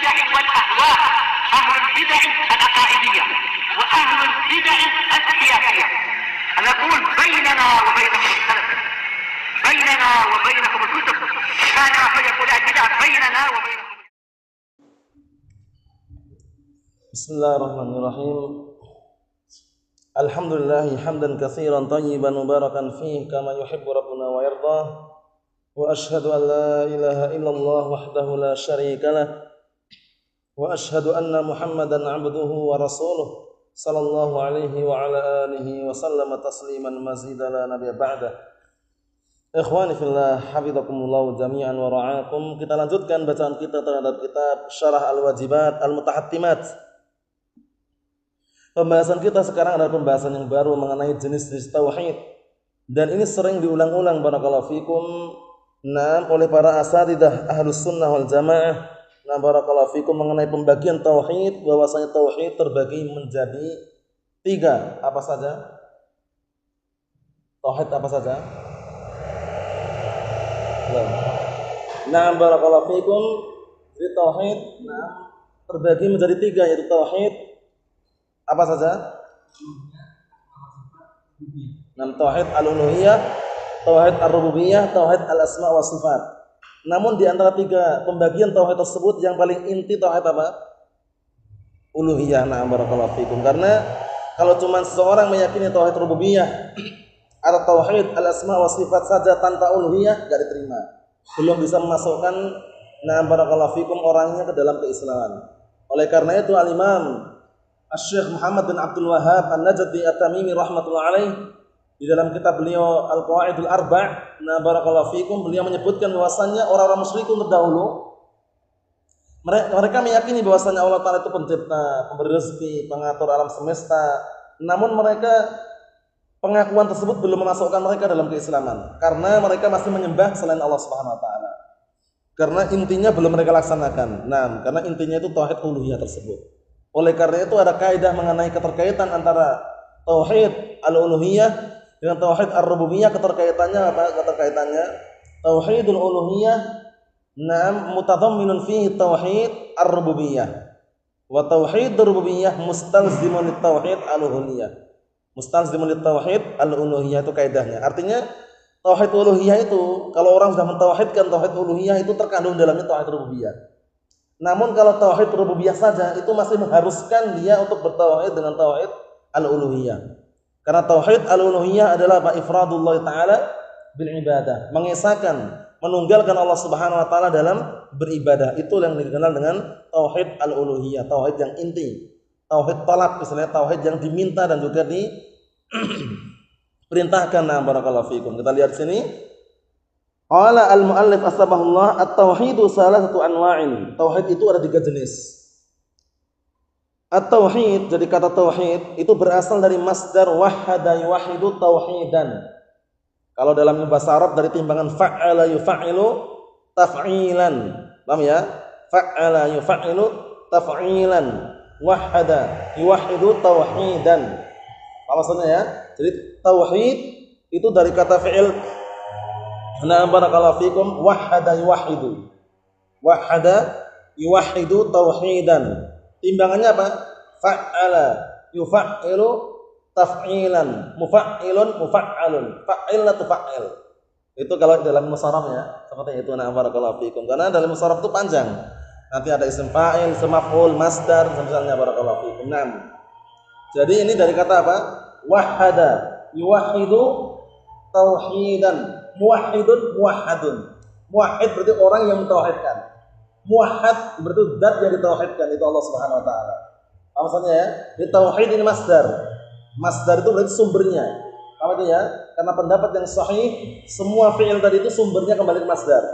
البدع والأهواء، أهل البدع العقائدية وأهل البدع السياسية. نقول بيننا وبينكم السلف، بيننا وبينكم الكتب، كان فيقول البدع بيننا وبينكم. Bismillahirrahmanirrahim. Alhamdulillah hamdan katsiran tayyiban mubarakan fihi kama yuhibbu rabbuna wa yardah. Wa asyhadu an la ilaha illallah wahdahu la syarika lah. Wa asyhadu anna Muhammadan 'abduhu wa rasuluh sallallahu alaihi wa ala alihi wa sallama tasliman mazida la nabiyya ba'dah. Ikhwani fillah, hafizakumullah jami'an wa ra'akum. Kita lanjutkan bacaan kita terhadap kitab Syarah Al-Wajibat Al-Mutahattimat. Pembahasan kita sekarang adalah pembahasan yang baru mengenai jenis-jenis tauhid, dan ini sering diulang-ulang barakallahu fikum oleh para asatidzah Ahlus Sunnah wal Jamaah. Barakallahu fikum mengenai pembagian tauhid, bahwasanya tauhid terbagi menjadi 3. Apa saja? Tauhid apa saja? Barakallahu fikum. Jadi tauhid terbagi menjadi 3, yaitu tauhid apa saja? Tauhid al-uluhiyah, tauhid ar-rububiyah, tauhid al-asma wa sifat. Namun di antara 3 pembagian tauhid tersebut yang paling inti tauhid apa? Uluhiyah. Barakallahu fikum. Karena kalau cuma seseorang meyakini tauhid rububiyah atau tauhid al-asma wa sifat saja tanpa uluhiyah enggak diterima. Belum bisa memasukkan barakallahu fikum orangnya ke dalam keislaman. Oleh karena itu al-Imam Asy-Syaikh Muhammad bin Abdul Wahhab An-Najdi At-Tamimi rahmatullah alaih di dalam kitab beliau Al-Qawaidul Arba', barakallahu fikum, beliau menyebutkan bahwasannya orang-orang musyrikun terdahulu mereka meyakini bahwasannya Allah Ta'ala itu pencipta, pemberi rezeki, pengatur alam semesta. Namun mereka pengakuan tersebut belum memasukkan mereka dalam keislaman karena mereka masih menyembah selain Allah Subhanahu wa taala. Karena intinya belum mereka laksanakan. Karena intinya itu tauhid uluhiyah tersebut. Oleh karena itu ada kaidah mengenai keterkaitan antara tauhid al-uluhiyah dengan tauhid ar-rububiyah. Keterkaitannya apa? Keterkaitannya tauhidul uluhiyah mutadamminun fihi tauhid ar-rububiyah, wa tauhidur rububiyah mustalzimun lit tauhid al-uluhiyah. Mustalzimun lit tauhid al-uluhiyah itu kaidahnya. Artinya tauhid uluhiyah itu kalau orang sudah mentauhidkan tauhid uluhiyah itu terkandung dalamnya tauhid rububiyah. Namun kalau tauhid rububiyah saja itu masih mengharuskan dia untuk bertauhid dengan tauhid al-uluhiyah. Karena tauhid al-uluhiyah adalah ifradullah taala bil ibadah, mengesahkan, menunggalkan Allah Subhanahu wa taala dalam beribadah. Itu yang dikenal dengan tauhid al-uluhiyah, tauhid yang inti, tauhid talab, misalnya tauhid yang diminta dan juga diperintahkan. Barakallahu fikum. Kita lihat sini. Qala al-muallif asbahullah at-tauhidu salasatu anwa'in. Tauhid itu ada 3 jenis. At-tauhid, jadi kata tauhid itu berasal dari masdar wahhada yuwahhidu tauhidan. Kalau dalam bahasa Arab dari timbangan fa'ala yuf'ilu taf'ilan. Paham ya? Fa'ala yuf'ilu taf'ilan. Wahhada yuwahhidu tauhidan. Apa maksudnya ya? Jadi tauhid itu dari kata fi'il barakallahu fikum wahhada yuwahhidu. Wahhada yuwahhidu tauhidan. Timbangannya apa? Fa'ala yuf'ilu taf'ilan. Mufa'ilun mufa'alun. Fa'ilna tufa'il. Itu kalau dalam musharraf ya, seperti itu. Barakallahu fikum. Karena dalam musharraf itu panjang. Nanti ada isim fa'il, isim maf'ul, masdar, misalnya barakallahu fikum. Jadi ini dari kata apa? Wahhada yuwahhidu tauhidan. Muwahhidun muwahhadun. Muwahhid berarti orang yang mentauhidkan. Muwahhad berarti zat yang ditauhidkan, itu Allah Subhanahu wa taala. Apa maksudnya ya? Di tauhid ini masdar. Masdar itu berarti sumbernya. Apa itu ya? Karena pendapat yang sahih semua fi'il tadi itu sumbernya kembali ke masdar.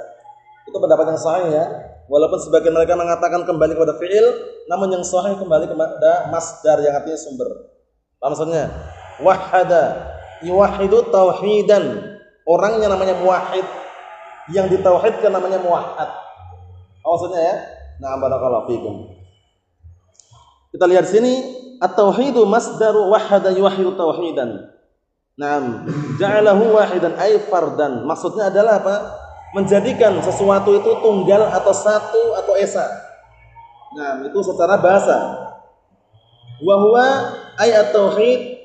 Itu pendapat yang sahih ya. Walaupun sebagian mereka mengatakan kembali kepada fi'il, namun yang sahih kembali kepada masdar yang artinya sumber. Apa maksudnya? Wahhada yuwahhidu tauhidan. Orangnya namanya muwahhid, yang ditauhidkan namanya muwahhad. Maksudnya ya? Barakallahu fikum. Kita lihat sini, at-tauhidu masdaru wahhada yuwahhidu tauhidan. Ja'alahu wahidan ay fardan. Maksudnya adalah apa? Menjadikan sesuatu itu tunggal atau satu atau esa. Nah, itu secara bahasa. Wa huwa ayat tauhid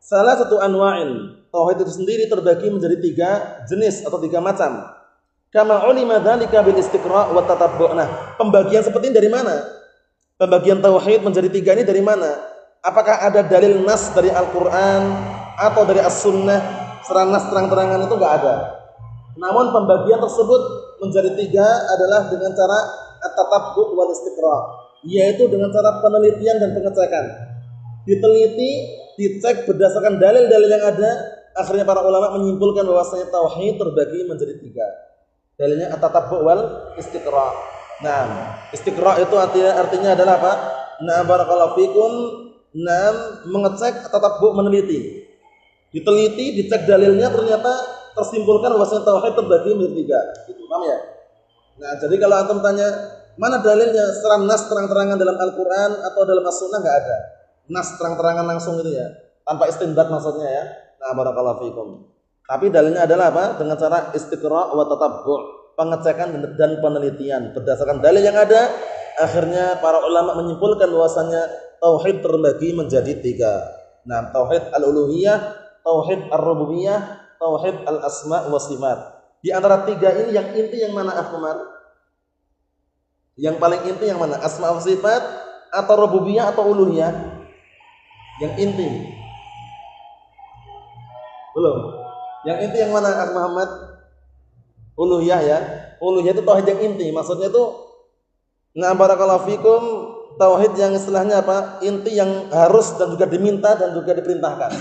salah satu anwa'in. Tauhid itu sendiri terbagi menjadi 3 jenis atau 3 macam. Kama ulima dzalika bil istiqra' wa tatabbu'. Nah, pembagian seperti ini dari mana? Pembagian tauhid menjadi 3 ini dari mana? Apakah ada dalil nas dari Al-Qur'an atau dari As-Sunnah? Secara nas terang-terangan itu enggak ada. Namun pembagian tersebut menjadi 3 adalah dengan cara at-tatabbu' wal istiqra', yaitu dengan cara penelitian dan pengecekan. Diteliti, dicek berdasarkan dalil-dalil yang ada, akhirnya para ulama menyimpulkan bahwasanya tauhid terbagi menjadi 3. Dalilnya at-tatabbu' wal istiqra'. Nah, istiqra' itu artinya adalah apa? Nah, barakallahu fikum, mengecek, at-tatabbu' meneliti. Diteliti, dicek dalilnya, ternyata tersimpulkan bahwasanya tauhid terbagi menjadi 3. Gitu, paham ya? Nah, jadi kalau antum tanya, mana dalilnya secara nas terang-terangan dalam Al-Qur'an atau dalam As-Sunnah, enggak ada. Nas terang-terangan langsung itu ya, tanpa istinbat maksudnya ya. Nah, barakallahu fikum. Tapi dalilnya adalah apa? Dengan cara istiqra' wa tatabbu', pengecekan dan penelitian berdasarkan dalil yang ada, akhirnya para ulama menyimpulkan bahwasanya tauhid terbagi menjadi 3. Nah, tauhid al-uluhiyah, tauhid ar-rububiyah, tauhid al-asma' wa sifat. Di antara 3 ini yang inti yang mana, Ahmad? Yang paling inti yang mana? Asma' wa sifat atau rububiyah atau uluhiyah? Yang inti. Belum. Yang inti yang mana, Ak Muhammad? Uluhiyah ya. Uluhiyah itu tauhid yang inti. Maksudnya itu, nah barakallahu fikum, tauhid yang istilahnya apa? Inti yang harus dan juga diminta dan juga diperintahkan.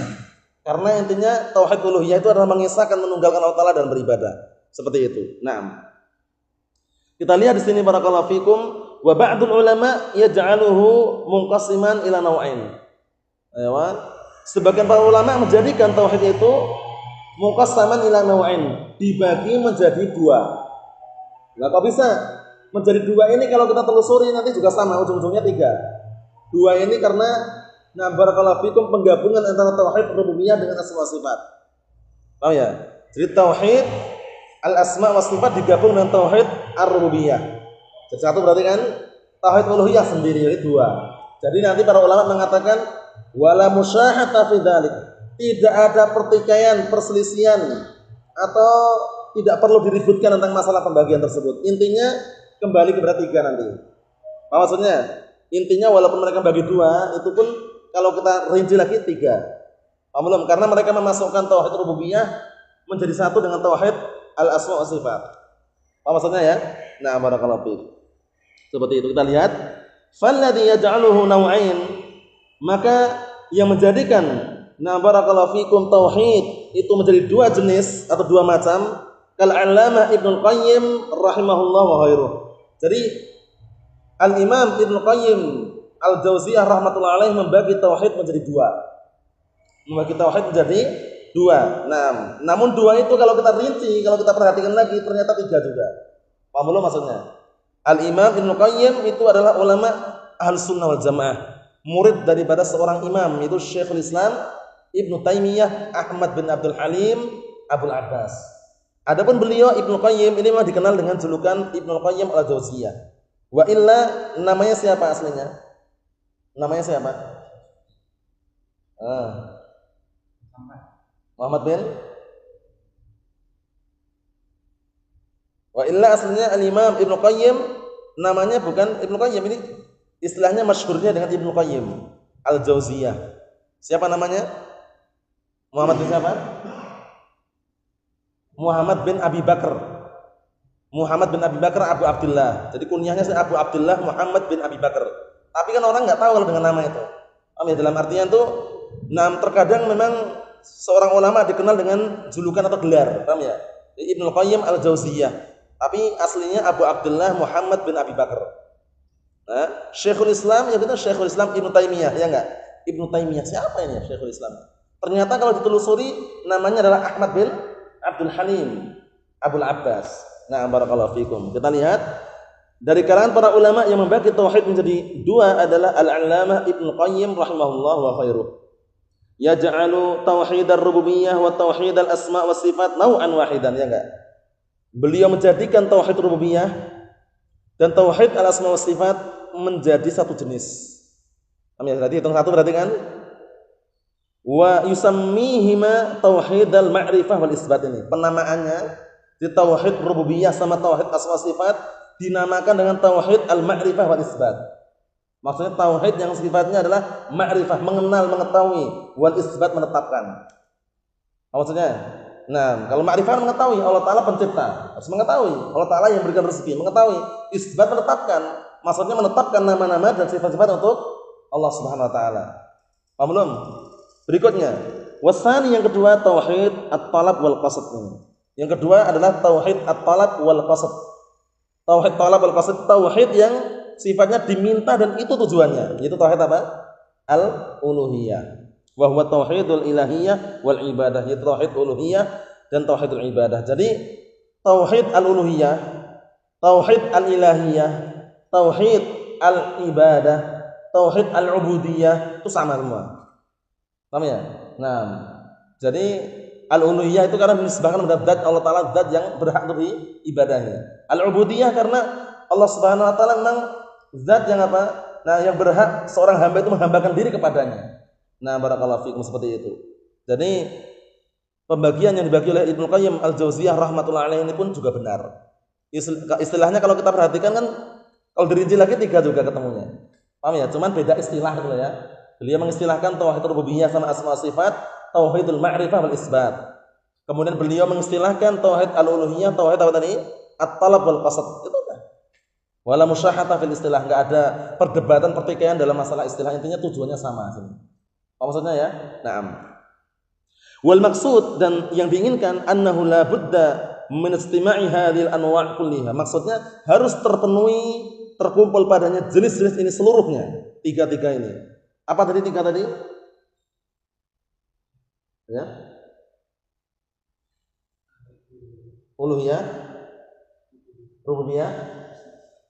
Karena intinya tauhid uluhiyah itu adalah mengisahkan, menunggalkan Allah Ta'ala dan beribadah. Seperti itu. Nah, kita lihat di sini barakallahu fikum, wa ba'dul ulama yaj'aluhu munqasiman ila naw'ain. Sebagian para ulama menjadikan tauhid itu munqasaman ila naw'ain, dibagi menjadi 2. Lah kok bisa menjadi 2 ini? Kalau kita telusuri nanti juga sama, ujung-ujungnya 3. 2 ini karena nah barakallahu fikum penggabungan antara tauhid rububiyah dengan asma wa sifat. Oh ya. Jadi tauhid al-asma wa sifat digabung dengan tauhid ar-rububiyah. Jadi satu berarti kan tauhid uluhiyah sendiri, jadi 2. Jadi nanti para ulama mengatakan wala musyahata fi dzalik. Tidak ada pertikaian, perselisihan atau tidak perlu diributkan tentang masalah pembagian tersebut. Intinya kembali kepada 3 nanti. Apa maksudnya? Intinya walaupun mereka bagi 2, itu pun kalau kita rinci lagi 3. Paham belum? Karena mereka memasukkan tauhid rububiyah menjadi satu dengan tauhid al-asma wa sifat. Apa maksudnya ya? Nah, barakallahu fiik. Seperti itu kita lihat, falladhi yaj'aluhu naw'ain, maka yang menjadikan nah barakallahu fikum tauhid itu menjadi 2 jenis atau 2 macam, kal-'allamah Ibnu Qayyim rahimahullah wa ghairuh. Jadi Al-Imam Ibnu Qayyim Al-Jauziyah rahmatullahi alaih membagi tauhid menjadi 2. Membagi tauhid menjadi 2. Nah, namun 2 itu kalau kita rinci, kalau kita perhatikan lagi ternyata 3 juga. Paham belum maksudnya? Al-Imam Ibnu Qayyim itu adalah ulama Ahlus Sunnah wal Jamaah, murid daripada seorang imam, yaitu Syekhul Islam Ibnu Taimiyah Ahmad bin Abdul Halim Abul Abbas. Adapun beliau Ibnu Qayyim ini mah dikenal dengan julukan Ibnu Qayyim Al-Jauziyah. Wa illa namanya siapa aslinya? Namanya siapa? Muhammad bin? Wa illa aslinya Al-Imam Ibnu Qayyim namanya bukan Ibnu Qayyim, ini istilahnya masyhurnya dengan Ibnu Qayyim Al-Jauziyah. Siapa namanya? Muhammad bin siapa? Muhammad bin Abi Bakar. Muhammad bin Abi Bakar Abu Abdullah. Jadi kunyahnya Abu Abdullah Muhammad bin Abi Bakar. Tapi kan orang nggak tahu dengan nama itu. Dalam artian tuh, nah terkadang memang seorang ulama dikenal dengan julukan atau gelar, paham ya? Ibnu Qayyim Al-Jauziyah. Tapi aslinya Abu Abdullah Muhammad bin Abi Bakar. Nah, Syekhul Islam ya kita Syekhul Islam Ibnu Taimiyah, ya enggak? Ibnu Taimiyah siapa ini Syekhul Islam? Ternyata kalau ditelusuri namanya adalah Ahmad bin Abdul Halim Abul Abbas. Nah, barakallahu fikum. Kita lihat dari kalangan para ulama yang membagi tauhid menjadi 2 adalah Al-'Allamah Ibnu Qayyim rahimahullah wa khairuh. Yaj'alu tauhid ar-rububiyyah wa tauhid al-asma' wa sifat naw'an wahidan, ya enggak? Beliau menjadikan tauhid rububiyah dan tauhid al-asma wa sifat menjadi satu jenis. Paham ya? Berarti hitung satu berarti kan? Wa yusammihima tauhidal ma'rifah wal isbat ini. Penamaannya di tauhid rububiyah sama tauhid asma sifat dinamakan dengan tauhid al-ma'rifah wal isbat. Maksudnya tauhid yang sifatnya adalah ma'rifah, mengenal, mengetahui, wal isbat menetapkan. Maksudnya, nah, kalau ma'rifah mengetahui Allah Ta'ala pencipta, harus mengetahui Allah Ta'ala yang berikan rezeki, mengetahui. Isbat menetapkan, maksudnya menetapkan nama-nama dan sifat-sifat untuk Allah Subhanahu wa taala. Paham belum? Berikutnya, wasani yang kedua tauhid at-talab wal qasd. Yang kedua adalah tauhid at-talab wal qasd. Tauhid talab wal qasd, tauhid yang sifatnya diminta dan itu tujuannya. Yaitu tauhid apa? Al-uluhiyah. Wa huwa tauhidul ilahiyah wal ibadah. Yaitu tauhid uluhiyah dan tauhidul ibadah. Jadi tauhid al-uluhiyah, tauhid al-ilahiyah, tauhid al-ibadah, tauhid al-ubudiyah itu sama semua. Paham ya? Nah, jadi al-uluhiyah itu karena menisbahkan kepada zat Allah Ta'ala, zat yang berhak untuk diibadahi. Al-ubudiyah karena Allah Subhanahu wa taala memang zat yang apa? Nah, yang berhak seorang hamba itu menghambakan diri kepadanya. Nah, barakallahu fikum seperti itu. Jadi pembagian yang dibagi oleh Ibnu Qayyim Al-Jauziyah rahimatullah alaihi ini pun juga benar. Istilahnya kalau kita perhatikan kan kalau dirinci lagi tiga juga ketemunya. Paham ya? Cuman beda istilah gitu ya. Beliau mengistilahkan tauhid rububiyah sama asma sifat, tauhidul ma'rifah wal isbat. Kemudian beliau mengistilahkan tauhid al-uluhiyah, tauhid apa tadi? At-talab wal qasd. Itu kan. Wala musyahata fil istilah, enggak ada perdebatan pertikaian dalam masalah istilah, intinya tujuannya sama. Apa maksudnya ya? Naam. Wal maksud dan yang diinginkan annahu la budda min istima'i hadhil anwa' kulliha. Maksudnya harus terpenuhi, terkumpul padanya jenis-jenis ini seluruhnya, tiga-tiga ini. Apa tadi tiga tadi? Ya. Uluhiyah, rububiyah,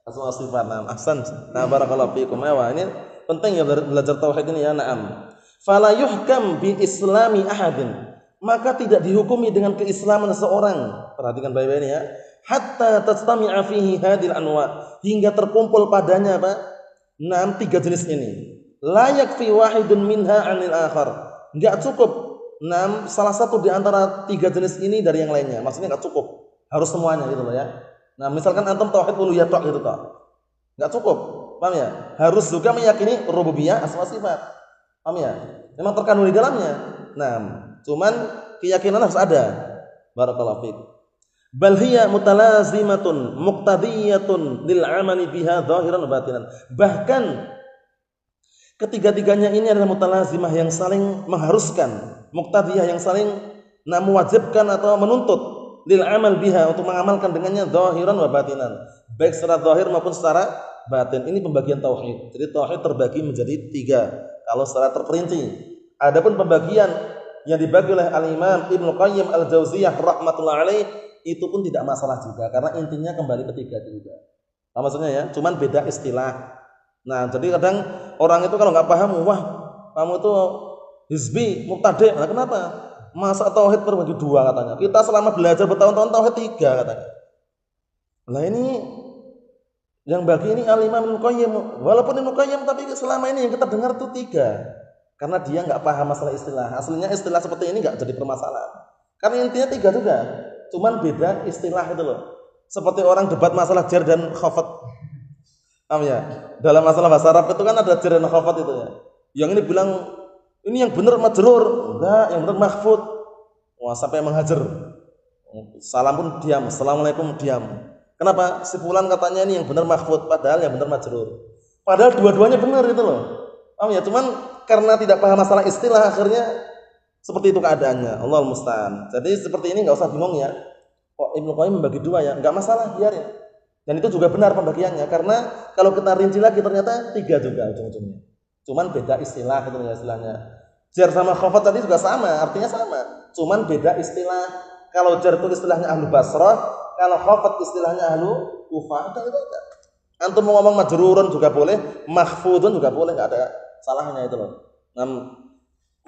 asma sifat. Naam, ahsan. Nah, barakallahu fiikum. Ini penting ya belajar tauhid ini ya. Naam. Fala yuhkam bi islami ahadin. Maka tidak dihukumi dengan keislaman seseorang. Perhatikan baik-baik ini ya. Hatta tastami'a fihi hadil anwa, hingga terkumpul padanya apa? Naam, tiga jenis ini. La yakfi wahidun minha 'anil akhar. Enggak cukup salah satu di antara tiga jenis ini dari yang lainnya. Maksudnya enggak cukup. Harus semuanya gitu loh ya. Nah, misalkan antum tauhid uluhiyah tok gitu toh. Enggak cukup. Paham ya? Harus juga meyakini rububiyah, asma sifat. Paham ya? Memang terkandung di dalamnya. Nah, cuman keyakinan harus ada. Barakallahu fiik. Bal hiya mutalazimatun muqtadiyatun lil 'amali biha zahiran wa batinan. Bahkan ketiga-tiganya ini adalah mutalazimah yang saling mengharuskan, muqtadiyah yang saling mewajibkan atau menuntut lil amal biha, untuk mengamalkan dengannya zahiran wa batinan, baik secara zahir maupun secara batin. Ini pembagian tauhid. Jadi tauhid terbagi menjadi tiga kalau secara terperinci. Adapun pembagian yang dibagi oleh Al-Imam Ibnu Qayyim Al-Jauziyah rahimatullah alaih itu pun tidak masalah juga karena intinya kembali ke tiga juga. Apa maksudnya ya? Cuman beda istilah. Nah, jadi kadang orang itu kalau nggak paham, wah, kamu itu hizbi, mubtadi'. Nah, kenapa? Masa tauhid terbagi dua katanya. Kita selama belajar bertahun-tahun tauhid tiga katanya. Nah, ini yang bagi ini Al-Imam Ibnu Qayyim. Walaupun Ibnu Qayyim tapi selama ini yang kita dengar itu tiga. Karena dia nggak paham masalah istilah. Aslinya istilah seperti ini nggak jadi permasalahan. Karena intinya tiga juga. Cuman beda istilah itu loh. Seperti orang debat masalah jar dan khafat. Ya, dalam masalah bahasa Arab itu kan ada jar dan khafat itu ya. Yang ini bilang ini yang benar majrur, enggak, yang benar mahfud. Wah, sampai menghajar. Salam pun diam, assalamualaikum diam. Kenapa? Si fulan katanya ini yang benar mahfud, padahal yang benar majrur. Padahal dua-duanya benar itu loh. Ya, cuman karena tidak paham masalah istilah akhirnya seperti itu keadaannya. Allahul musta'an. Jadi seperti ini enggak usah bingung ya. Kok Ibnu Qayyim membagi dua ya? Enggak masalah, biarin. Dan itu juga benar pembagiannya, karena kalau kita rinci lagi ternyata tiga juga ujung-ujungnya. Cuman beda istilah gitu ya istilahnya. Jar sama khafat tadi juga sama, artinya sama. Cuman beda istilah. Kalau jar itu istilahnya ahlu Basrah, kalau khafat istilahnya ahlu Kufah. Itu aja. Antum mau ngomong majrurun juga boleh, mahfudun juga boleh, enggak ada salahnya itu loh.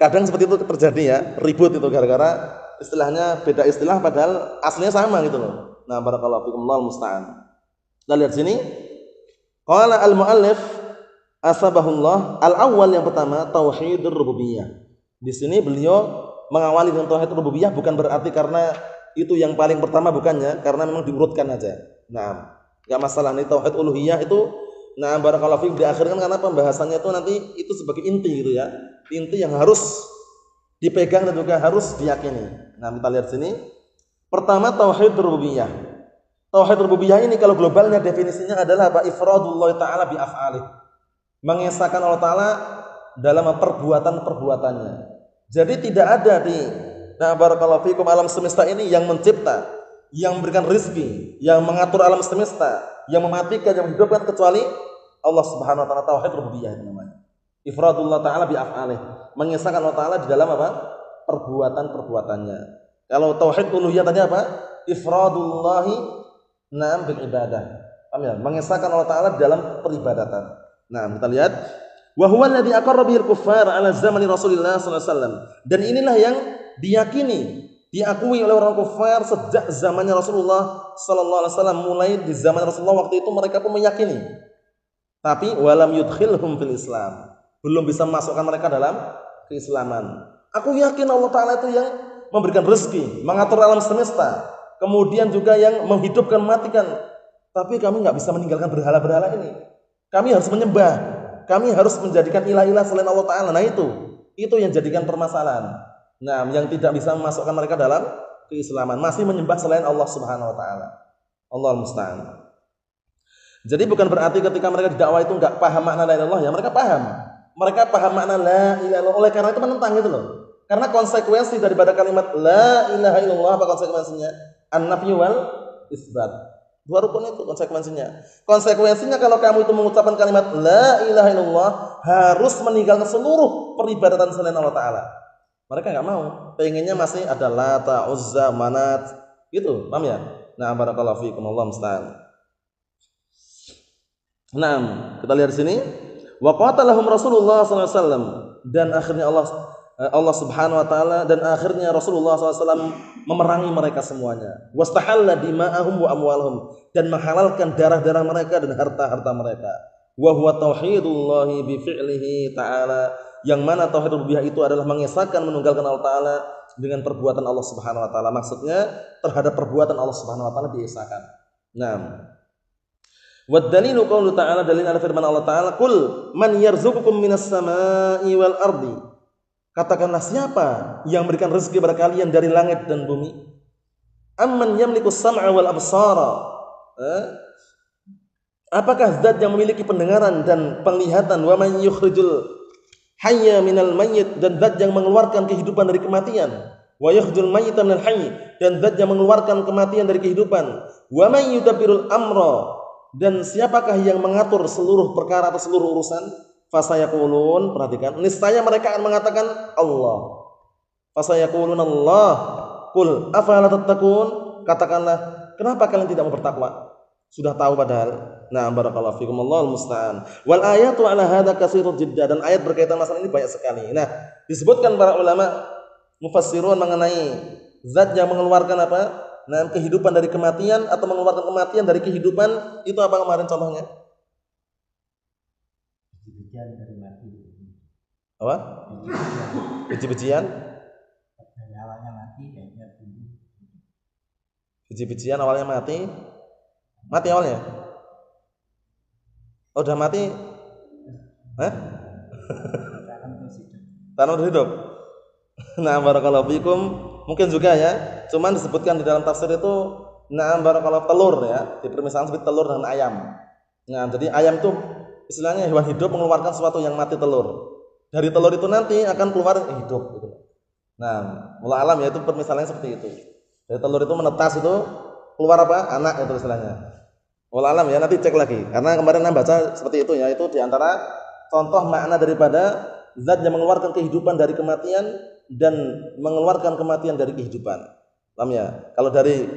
Kadang seperti itu terjadi ya, ribut itu gara-gara istilahnya beda istilah padahal aslinya sama gitu loh. Nah, barakallahu fikum, Allahul musta'an. Kita lihat sini. Qala al-muallif asbahullah, al-awwal yang pertama tauhidur rububiyah. Di sini beliau mengawali dengan tauhid rububiyah bukan berarti karena itu yang paling pertama, bukannya, karena memang diurutkan aja. Nah, enggak masalah nih tauhid uluhiyah itu. Nah, barakallahu fiik diakhirkan karena pembahasannya itu nanti itu sebagai inti gitu ya. Inti yang harus dipegang dan juga harus diyakini. Nah, kita lihat sini. Pertama tauhid rububiyah. Tauhid rububiyah ini kalau globalnya definisinya adalah apa? Ifradullah taala bi af'alih. Mengesahkan Allah taala dalam perbuatan-perbuatannya. Jadi tidak ada di barakallahu fikum alam semesta ini yang mencipta, yang memberikan rezeki, yang mengatur alam semesta, yang mematikan, yang menghidupkan kecuali Allah Subhanahu wa taala. Tauhid rububiyah itu namanya. Ifradullah taala bi af'alih. Mengesahkan Allah taala di dalam apa? Perbuatan-perbuatannya. Kalau tauhid uluhiyah tadi apa? Ifradullahi bil ibadah. Paham ya? Mengesahkan Allah taala di dalam peribadatan. Nah, kita lihat wa huwa alladhi aqarra bihi al-kuffar ala zamani Rasulillah sallallahu alaihi wasallam. Dan inilah yang diyakini, diakui oleh orang kafir sejak zamannya Rasulullah sallallahu alaihi wasallam. Mulai di zaman Rasulullah waktu itu mereka pun meyakini. Tapi walam yudkhilhum fil Islam. Belum bisa memasukkan mereka dalam keislaman. Aku yakin Allah taala itu yang memberikan rezeki, mengatur alam semesta, kemudian juga yang menghidupkan, mematikan. Tapi kami enggak bisa meninggalkan berhala-berhala ini. Kami harus menyembah. Kami harus menjadikan ilah-ilah selain Allah taala. Nah, itu yang jadikan permasalahan. Nah, yang tidak bisa memasukkan mereka dalam keislaman, masih menyembah selain Allah Subhanahu wa taala. Allahul musta'an. Jadi bukan berarti ketika mereka dakwah itu enggak paham makna la ilaha illallah, ya mereka paham. Mereka paham makna la ilaha illallah, oleh karena itu menentang gitu loh. Karena konsekuensi daripada kalimat la ilaha illallah apa konsekuensinya? An-nafyu wal isbat. Dua rukun itu konsekuensinya. Konsekuensinya kalau kamu itu mengucapkan kalimat la ilaha illallah harus meninggalkan seluruh peribadatan selain Allah taala. Mereka enggak mau. Pengennya masih ada Lata, Uzza, Manat. Gitu, paham ya? Nah, barakallahu fiikum, Allah musta'an. Nah, kita lihat di sini. Wa qatalahum Rasulullah sallallahu alaihi wasallam, dan akhirnya Allah Subhanahu wa taala dan akhirnya Rasulullah SAW memerangi mereka semuanya. Wastahalla dima'ahum wa amwalhum, dan menghalalkan darah-darah mereka dan harta-harta mereka. Wa huwa tauhidullahi bi fi'lihi ta'ala, yang mana tauhid rububiyah itu adalah mengesahkan, menunggalkan Allah taala dengan perbuatan Allah Subhanahu wa taala. Maksudnya terhadap perbuatan Allah Subhanahu wa taala diesahkan. Naam. Wa dalilu qaulu ta'ala, dalil ada firman Allah taala, "Qul man yarzuqukum minas sama'i wal ardi." Katakanlah, siapa yang memberikan rezeki kepada kalian dari langit dan bumi? Amman yamliku sam'a wal absara. Apakah zat yang memiliki pendengaran dan penglihatan? Wa man yukhrijul hayya minal mayyit, dan zat yang mengeluarkan kehidupan dari kematian. Wa yukhrijul mayyita minal hayy, dan zat yang mengeluarkan kematian dari kehidupan. Wa man yudabbirul amra, dan siapakah yang mengatur seluruh perkara atau seluruh urusan? Fasayaqulun, perhatikan, niscaya mereka akan mengatakan Allah. Fasayaqulun Allah. Qul afala tattaqun, katakanlah, kenapa kalian tidak mau bertakwa? Sudah tahu padahal. Nah, barakallahu fikum, Allahul musta'an. Wal ayatu ala hadza katsirun jiddan, dan ayat berkaitan masalah ini banyak sekali. Nah, disebutkan para ulama mufassirun mengenai zat yang mengeluarkan apa? Nah, kehidupan dari kematian atau mengeluarkan kematian dari kehidupan, itu apa kemarin contohnya? Dari mati. Apa? Biji-bijian? Awalnya mati, kayaknya tumbuh. Biji-bijian awalnya mati. Mati awalnya? Oh, udah mati? Hah? Tanam terus hidup. Nah, barakallahu fikum. Mungkin juga ya. Cuman disebutkan di dalam tafsir itu, nah, barakallahu, telur ya. Di permisalan seperti telur dan ayam. Nah, jadi ayam itu istilahnya hewan hidup mengeluarkan sesuatu yang mati, telur. Dari telur itu nanti akan keluar hidup gitu. Nah, mula alam ya, itu permisalannya seperti itu. Dari telur itu menetas itu keluar apa? Anak itu istilahnya. Mula alam ya, nanti cek lagi. Karena kemarin baca seperti itu ya, itu diantara contoh makna daripada zat yang mengeluarkan kehidupan dari kematian dan mengeluarkan kematian dari kehidupan. Paham ya? Kalau dari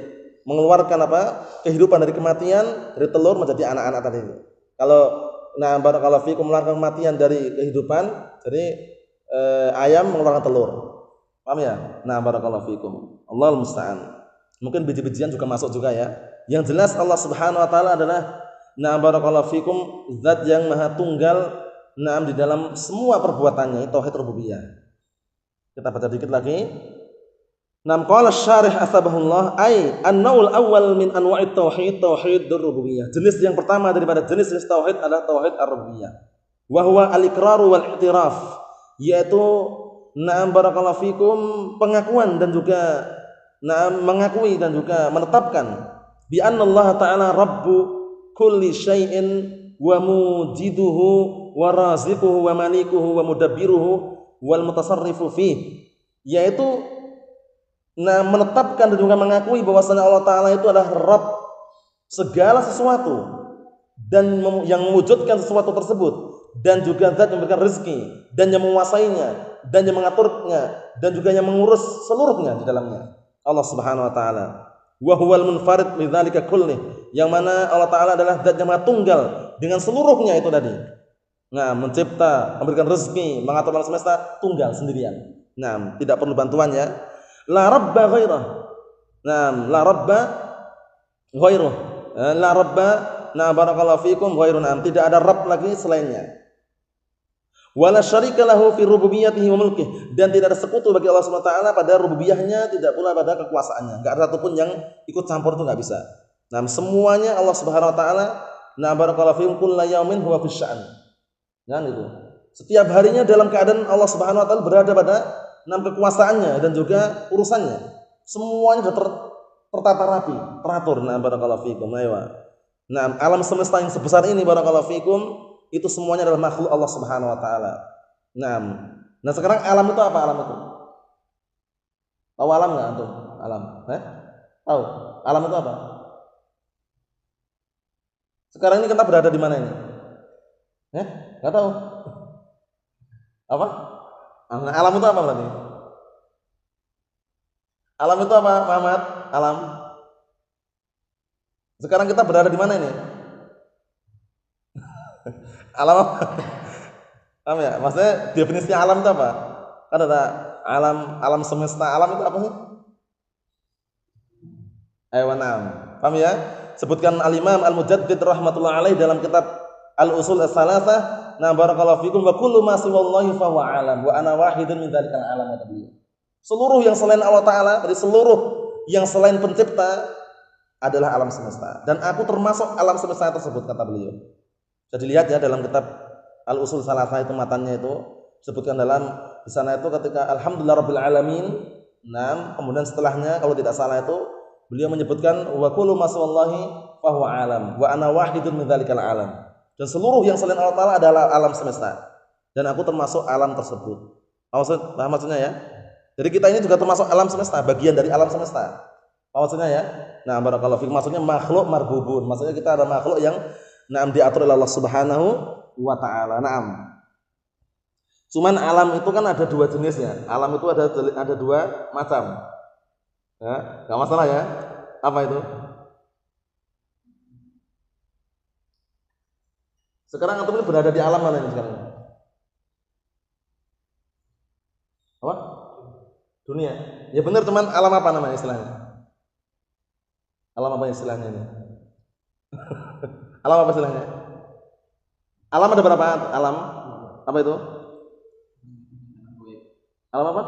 mengeluarkan apa? Kehidupan dari kematian, dari telur menjadi anak-anak tadi. Kalau nah, barakallahu fikum, mengeluarkan kematian dari kehidupan, jadi ayam mengeluarkan telur. Paham ya? Nah, barakallahu fikum. Allahul musta'an. Mungkin biji-bijian juga masuk juga ya. Yang jelas Allah Subhanahu wa taala adalah Nah, barakallahu fikum, zat yang maha tunggal, nah, di dalam semua perbuatannya, tauhid rububiyah. Kita baca dikit lagi. Nam qala syarih asbahullah ay an-naul awal min anwa'it tauhid tauhid rububiyah. Jenis yang pertama daripada jenis-jenis tauhid adalah tauhid ar-rububiyah. Wa huwa al-iqraru wal i'tiraf, yaitu na'am barakallahu fikum, pengakuan dan juga na'am mengakui dan juga menetapkan bi anna Allah taala rabbu kulli syai'in wa mujiduhu wa raziquhu wa malikuhu wa mudabbiruhu wal mutasarrifu fih, yaitu menetapkan dan juga mengakui bahwasanya Allah Ta'ala itu adalah Rabb segala sesuatu dan yang mewujudkan sesuatu tersebut, dan juga zat yang memberikan rezeki dan yang menguasainya dan yang mengaturnya dan juga yang mengurus seluruhnya di dalamnya, Allah Subhanahu wa Ta'ala. Wa huwal munfarid bidzalika kullih, yang mana Allah Ta'ala adalah zat yang maha tunggal dengan seluruhnya itu tadi. Nah, mencipta, memberikan rezeki, mengatur alam semesta tunggal sendirian. Nah, tidak perlu bantuannya. La rabba ghairah. Naam, la rabba ghairuh. La rabba, na barakallahu fikum ghairun, tidak ada rabb lagi selainnya. Wala syarika lahu fi rububiyyatihi wa mulkihi, dan tidak ada sekutu bagi Allah Subhanahu wa taala pada rububiyahnya, tidak pula pada kekuasaannya. Enggak ada satupun yang ikut campur, itu enggak bisa. Nah, semuanya Allah Subhanahu wa taala, na barakallahu fikum kullu yaumin huwa fi sya'an. Kan itu. Setiap harinya dalam keadaan Allah Subhanahu wa taala berada pada kekuasaannya dan juga urusannya, semuanya sudah tertata rapi, teratur. Nah, barakallahu fikum. Nah, alam semesta yang sebesar ini, barakallahu fikum, itu semuanya adalah makhluk Allah Subhanahu wa taala. Nah, sekarang alam itu apa? Alam itu tahu alam enggak antum? Alam, tahu? Alam itu apa? Sekarang ini kita berada di mana ini? Enggak tahu. Apa? Alam itu apa berarti? Alam itu apa, Muhammad? Alam. Sekarang kita berada di mana ini? Alam apa? Paham ya? Maksudnya definisinya alam itu apa? Kan ada alam semesta. Alam itu apa sih? Ayo, paham ya? Sebutkan Al-Imam Al-Mujaddid rahmatullah alaih dalam kitab Al-Usul As-Salasah. Nah, barakallahu fikum, wa kullu ma siwallahi fa huwa alam wa ana wahidun min dzalikal alam. Seluruh yang selain Allah Ta'ala, dari seluruh yang selain pencipta adalah alam semesta, dan aku termasuk alam semesta tersebut, kata beliau. Jadi lihat ya dalam kitab Al-Usul Salasah itu, matanya itu sebutkan dalam di sana itu ketika alhamdulillah rabbil alamin. Nah, kemudian setelahnya kalau tidak salah itu beliau menyebutkan wa kullu ma siwallahi fa huwa alam wa ana wahidun min dzalikal alam. Dan seluruh yang selain Allah Ta'ala adalah alam semesta, dan aku termasuk alam tersebut. Maksudnya ya, jadi kita ini juga termasuk alam semesta, bagian dari alam semesta. Maksudnya ya, nah barakallahu fikum, maksudnya makhluk marbubun, maksudnya kita ada makhluk yang diatur oleh Allah Subhanahu wa Ta'ala. Cuman alam itu kan ada dua jenisnya. Alam itu ada dua macam. Ya, nggak masalah ya. Apa itu? Sekarang antum ini berada di alam mana ini sekarang? Apa? Dunia. Ya benar teman, alam apa namanya istilahnya? Alam apa istilahnya ini? Alam apa istilahnya? Alam ada berapa alam? Apa itu? Alam apa?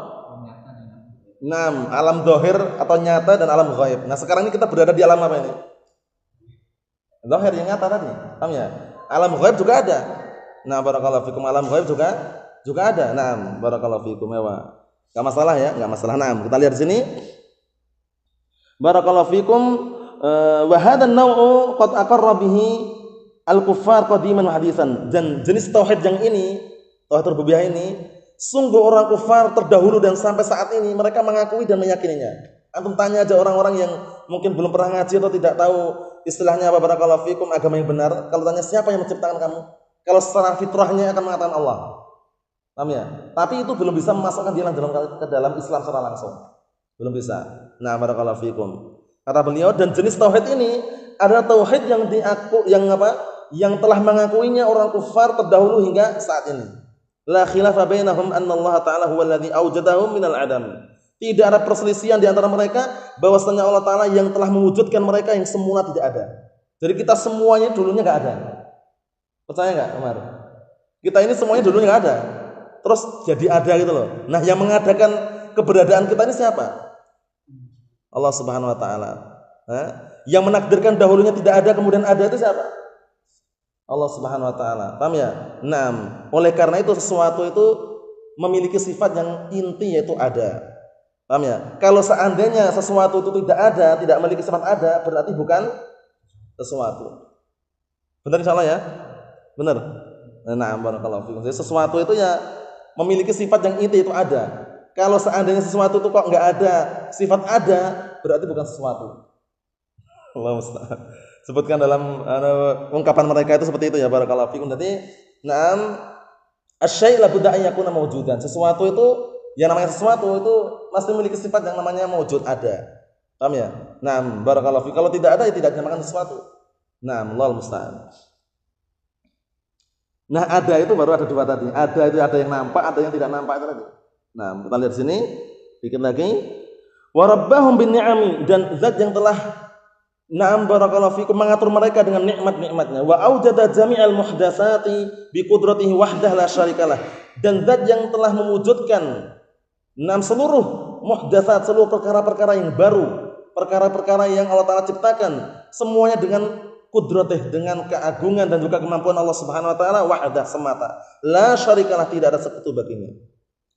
Alam zahir atau nyata dan alam ghaib. Nah, sekarang ini kita berada di alam apa ini? Zahir yang nyata tadi. Paham ya? Alam ghaib juga ada. Nah, barakallahu fikum, alam ghaib juga ada. Nah, barakallahu fikum. Enggak masalah ya, enggak masalah. Nah, kita lihat di sini. Barakallahu fikum, wa hadha an-naw'u qad aqarra bihi al-kuffar qadiman wa hadisan. Dan jenis tauhid yang ini, tauhid rububiyah ini, sungguh orang kufar terdahulu dan sampai saat ini mereka mengakui dan meyakininya. Antum tanya aja orang-orang yang mungkin belum pernah ngaji atau tidak tahu istilahnya apa, barakallahu fikum, agama yang benar. Kalau tanya siapa yang menciptakan kamu, kalau secara fitrahnya akan mengatakan Allah. Paham ya? Tapi itu belum bisa memasukkan dia ke dalam Islam secara langsung. Belum bisa. Nah, barakallahu fikum. Kata beliau, dan jenis tauhid ini adalah tauhid yang telah mengakuinya orang kufar terdahulu hingga saat ini. La khilafa bainahum anna Allah Ta'ala huwa alladhi awjadahum minal adam. Tidak ada perselisihan di antara mereka bahwasanya Allah Ta'ala yang telah mewujudkan mereka yang semula tidak ada. Jadi kita semuanya dulunya nggak ada. Percaya nggak, Umar? Kita ini semuanya dulunya nggak ada. Terus jadi ada gitu loh. Nah, yang mengadakan keberadaan kita ini siapa? Allah Subhanahu wa taala. Yang menakdirkan dahulunya tidak ada kemudian ada itu siapa? Allah Subhanahu wa taala. Paham ya? Naam. Oleh karena itu sesuatu itu memiliki sifat yang inti yaitu ada. Paham ya? Kalau seandainya sesuatu itu tidak ada, tidak memiliki sifat ada, berarti bukan sesuatu. Benar insyaallah ya? Benar. Nah, barakallahu fikum. Jadi sesuatu itu ya memiliki sifat yang inti itu ada. Kalau seandainya sesuatu itu kok enggak ada, sifat ada, berarti bukan sesuatu. Allah musta'an. Sebutkan dalam ungkapan mereka itu seperti itu ya, barakallahu fikum. Jadi, na'am asy-syai' la budda an yakuna mawjudan. Sesuatu itu yang namanya sesuatu itu mesti memiliki sifat yang namanya mawjud, ada. Paham ya? Na'am barakallahu fikum. Kalau tidak ada ya tidak dinamakan sesuatu. Na'am, Allahul musta'an. Nah, ada itu baru ada dua tadi. Ada itu ada yang nampak, ada yang tidak nampak itu tadi. Nah, kita lihat sini, bikin lagi. Wa rabbahum bin ni'ami, dan zat yang telah na'am barakallahu fikum mengatur mereka dengan nikmat-nikmatnya. Wa aujada jami'al muhdatsati bi qudratihi wahdah la syarikalah. Dan zat yang telah mewujudkan seluruh muhdatsat, seluruh perkara-perkara yang baru, perkara-perkara yang Allah Ta'ala ciptakan, semuanya dengan kudratih, dengan keagungan dan juga kemampuan Allah Subhanahu wa taala wahdah semata. La syarikalah, tidak ada sekutu baginya.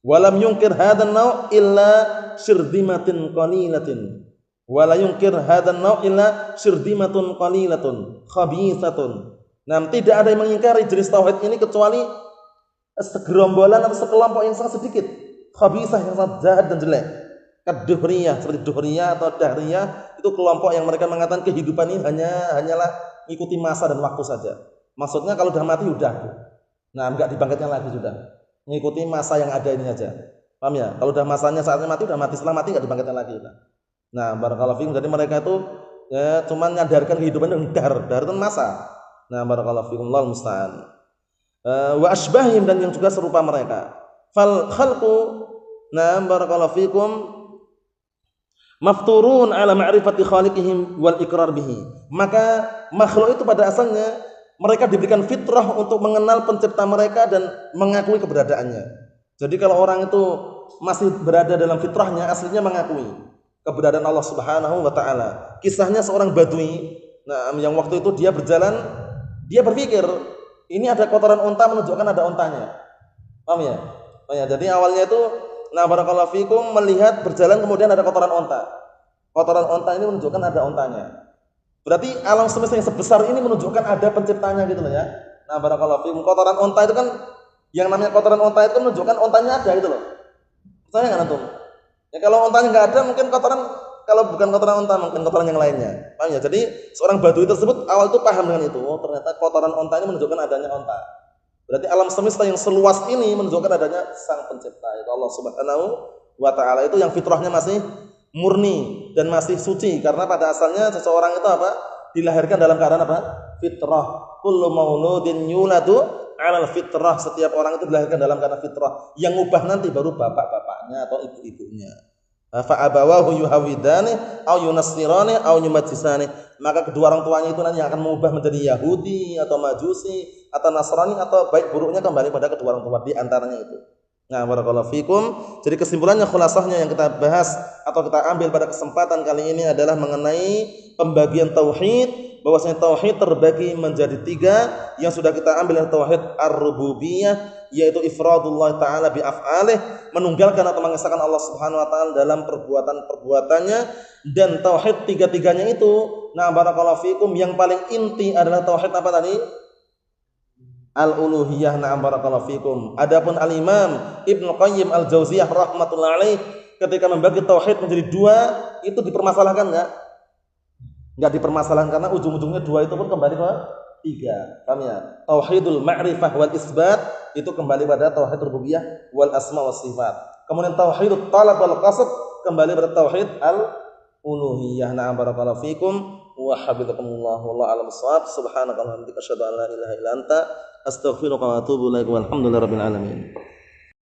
Walam yungkir hadan nau' illa syirdimatin qalilatin. Wala yungkir hadan nau' illa syirdimatun qalilatun khabithatun. Nah, tidak ada yang mengingkari jenis tauhid ini kecuali segerombolan atau sekelompok yang sangat sedikit, khabithah, yang sangat jahat dan jelek. Ad-duhriyah, seperti duhriyah atau dahriyah, itu kelompok yang mereka mengatakan kehidupan ini hanyalah ikuti masa dan waktu saja. Maksudnya kalau sudah mati sudah. Nah, enggak dibangkitkan lagi sudah. Mengikuti masa yang ada ini saja. Paham ya? Kalau sudah masanya saatnya mati sudah mati, setelah mati enggak dibangkitkan lagi sudah. Nah, barakallahu fikum. Jadi mereka itu ya cuma menyadarkan kehidupan itu dar itu masa. Nah, barakallahu fikum, Allahul musta'an. Wa asbahim, dan yang juga serupa mereka. Fal khalqu, nah barakallahu fikum, mafturun ala ma'rifati khaliqihim wal iqrar bihi. Maka makhluk itu pada asalnya mereka diberikan fitrah untuk mengenal pencipta mereka dan mengakui keberadaannya. Jadi kalau orang itu masih berada dalam fitrahnya, aslinya mengakui keberadaan Allah Subhanahu wa taala. Kisahnya seorang badui, nah yang waktu itu dia berjalan, dia berpikir ini ada kotoran unta, menunjukkan ada untanya. Paham ya? Oh ya, jadi awalnya itu nah barakallahu fikum melihat berjalan kemudian ada kotoran unta. Kotoran unta ini menunjukkan ada untanya. Berarti alam semesta yang sebesar ini menunjukkan ada penciptanya gitu loh ya. Nah barakallahu fikum, kotoran unta itu kan, yang namanya kotoran unta itu kan menunjukkan untanya ada gitu loh. Percaya enggak antum? Ya kalau untanya enggak ada, mungkin kotoran, kalau bukan kotoran unta mungkin kotoran yang lainnya. Paham ya? Jadi seorang badui tersebut awal itu paham dengan itu. Oh, ternyata kotoran unta ini menunjukkan adanya unta. Berarti alam semesta yang seluas ini menunjukkan adanya sang pencipta, yaitu Allah Subhanahu wa taala. Itu yang fitrahnya masih murni dan masih suci, karena pada asalnya seseorang itu apa? Dilahirkan dalam keadaan apa? Fitrah. Kullu mauludin yuladu 'alal fitrah. Setiap orang itu dilahirkan dalam keadaan fitrah. Yang ubah nanti baru bapak-bapaknya atau ibu-ibunya. Fa abawahu yuhawidani au yunassirani au yumajjisani. Maka kedua orang tuanya itu nanti akan mengubah menjadi Yahudi atau Majusi atau Nasrani, atau baik buruknya kembali pada kedua orang tua, di antaranya itu. Nah, barakallahu fikum. Jadi kesimpulannya, khulasahnya yang kita bahas atau kita ambil pada kesempatan kali ini adalah mengenai pembagian tauhid, bahwasanya tauhid terbagi menjadi 3 yang sudah kita ambil, yang tauhid ar-rububiyah, yaitu ifradullah taala bi af'alih, menunggalkan atau mengesahkan Allah Subhanahu wa taala dalam perbuatan-perbuatannya, dan tauhid 3-tiganya itu, nah barakallahu fikum, yang paling inti adalah tauhid apa tadi? Al-uluhiyah. Na'am barakallahu fikum. Adapun al-Imam Ibnu Qayyim al-Jauziyah rahmatullahi alaih ketika membagi tauhid menjadi 2, itu dipermasalahkan enggak? Enggak dipermasalahkan, karena ujung-ujungnya 2 itu pun kembali ke 3. Paham ya? Tauhidul ma'rifah wal isbat itu kembali pada tauhid rububiyah wal asma was sifat. Kemudian tauhidut talab wal qasd kembali pada tauhid al-uluhiyah. Na'am barakallahu fikum wa habibakumullah wallahu a'lam bissawab. Subhanakallahumma wa bihamdika asyhadu an la ilaha illa anta astaghfiruka wa atubu ilaik. Walhamdulillahirabbil alamin.